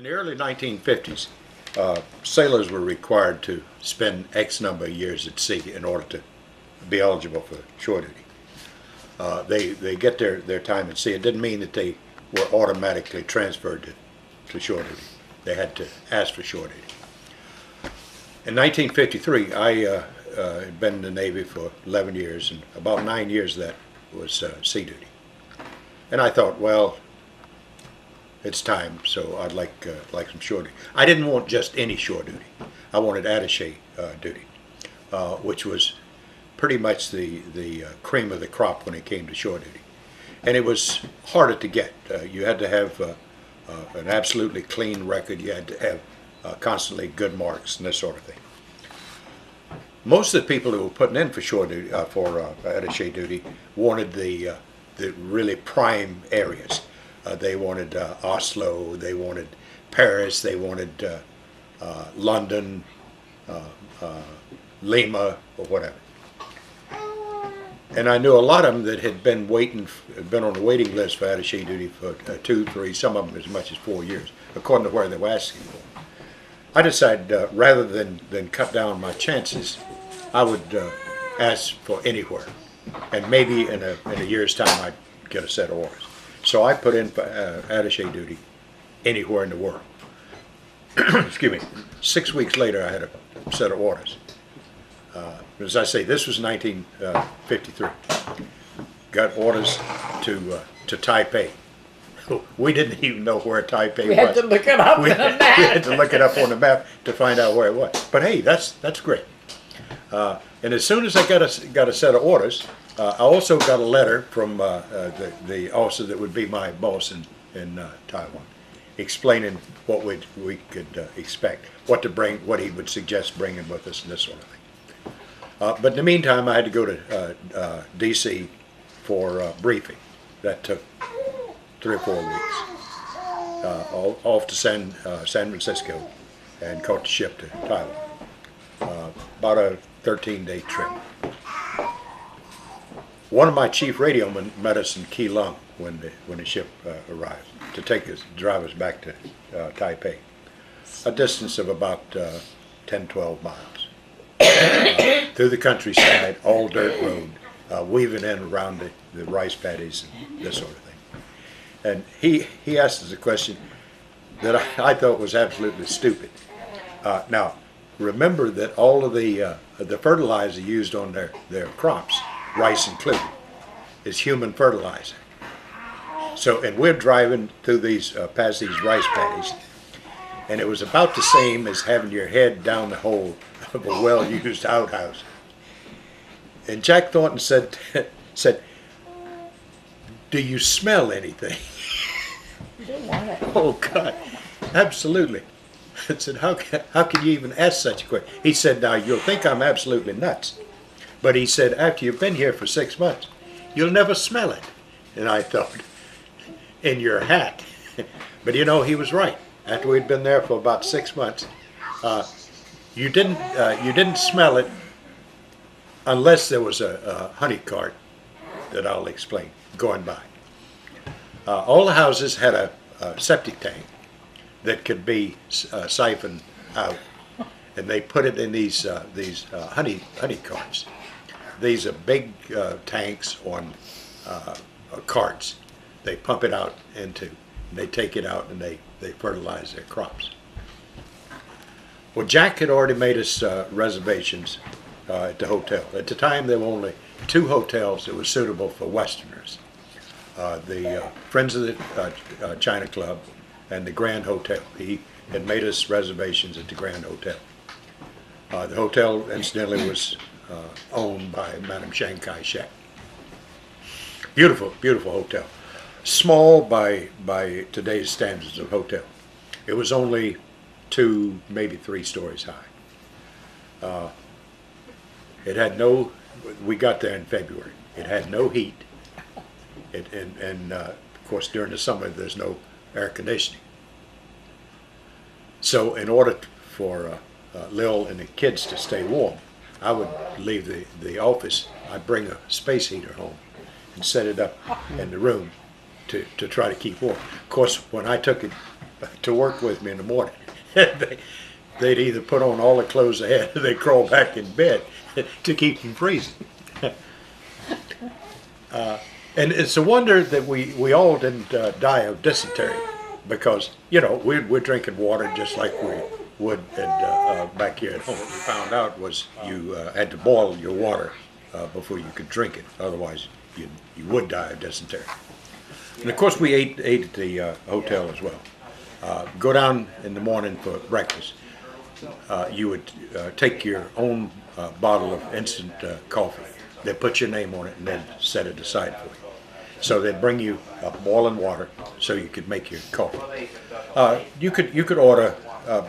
In the early 1950s, sailors were required to spend X number of years at sea in order to be eligible for shore duty. They get their time at sea. It didn't mean that they were automatically transferred to shore duty. They had to ask for shore duty. In 1953, I had been in the Navy for 11 years, and about 9 years of that was sea duty. And I thought, well, it's time, so I'd like some shore duty. I didn't want just any shore duty. I wanted attaché duty, which was pretty much the cream of the crop when it came to shore duty. And it was harder to get. You had to have an absolutely clean record. You had to have constantly good marks and this sort of thing. Most of the people who were putting in for shore duty, for attaché duty, wanted the really prime areas. They wanted Oslo, they wanted Paris, they wanted London, Lima, or whatever. And I knew a lot of them that had been on the waiting list for attaché duty for 2, 3, some of them as much as 4 years, according to where they were asking for. I decided rather than cut down my chances, I would ask for anywhere, and maybe in a year's time I'd get a set of orders. So I put in for attaché duty anywhere in the world. Excuse me. 6 weeks later, I had a set of orders. As I say, this was 1953. Got orders to Taipei. We didn't even know where Taipei was. We had to look it up on the map. We had to look it up on the map to find out where it was. But hey, that's great. And as soon as I got a set of orders, I also got a letter from the officer that would be my boss in Taiwan, explaining what we could expect, what to bring, what he would suggest bringing with us, and this sort of thing. But in the meantime, I had to go to D.C. for a briefing. That took 3 or 4 weeks. Off to San Francisco, and caught the ship to Taiwan. About a 13-day trip. One of my chief radiomen met us in Keelung when the ship arrived to drive us back to Taipei, a distance of about 10, 12 miles. Through the countryside, all dirt road, weaving in around the rice paddies and this sort of thing. And he asked us a question that I thought was absolutely stupid. Now, remember that all of the fertilizer used on their crops, rice included, is human fertilizer. So, and we're driving through past these rice paddies, and it was about the same as having your head down the hole of a well-used outhouse. And Jack Thornton said, "Do you smell anything?" You didn't want it. Oh God, absolutely. I said, how can you even ask such a question? He said, "Now you'll think I'm absolutely nuts, but," he said, "after you've been here for 6 months, you'll never smell it." And I thought, in your hat. But you know, he was right. After we'd been there for about 6 months, you didn't smell it unless there was a honey cart that I'll explain going by. All the houses had a septic tank that could be siphoned out, and they put it in these honey carts. These are big tanks on carts. They pump it out into, and they take it out, and they fertilize their crops. Well, Jack had already made us reservations at the hotel. At the time, there were only 2 hotels that were suitable for Westerners. The Friends of the China Club and the Grand Hotel. He had made us reservations at the Grand Hotel. The hotel, incidentally, was owned by Madam Kai-shek. Beautiful, beautiful hotel. Small by today's standards of hotel. It was only 2, maybe 3 stories high. It had no, we got there in February. It had no heat. And of course, during the summer, there's no air conditioning. So in order for Lil and the kids to stay warm, I would leave the office. I'd bring a space heater home and set it up in the room to try to keep warm. Of course, when I took it to work with me in the morning. They'd either put on all the clothes they had, or they'd crawl back in bed to keep from freezing. And it's a wonder that we all didn't die of dysentery, because, you know, we're drinking water just like we would back here at home. What we found out was you had to boil your water before you could drink it. Otherwise, you would die of dysentery. And of course, we ate at the hotel as well. Go down in the morning for breakfast. You would take your own bottle of instant coffee. They'd put your name on it and then set it aside for you. So they'd bring you boiling water so you could make your coffee. You could order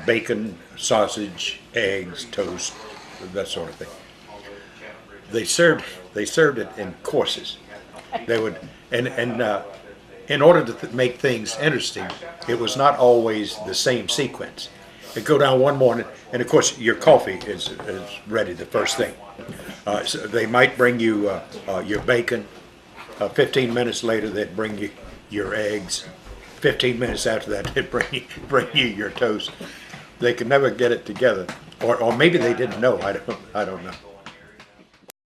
bacon, sausage, eggs, toast, that sort of thing. They served it in courses. They would and in order to make things interesting, it was not always the same sequence. They'd go down one morning, and of course your coffee is ready the first thing. So they might bring you your bacon. 15 minutes later, they'd bring you your eggs. 15 minutes after that, they'd bring you your toast. They could never get it together, or maybe they didn't know. I don't know.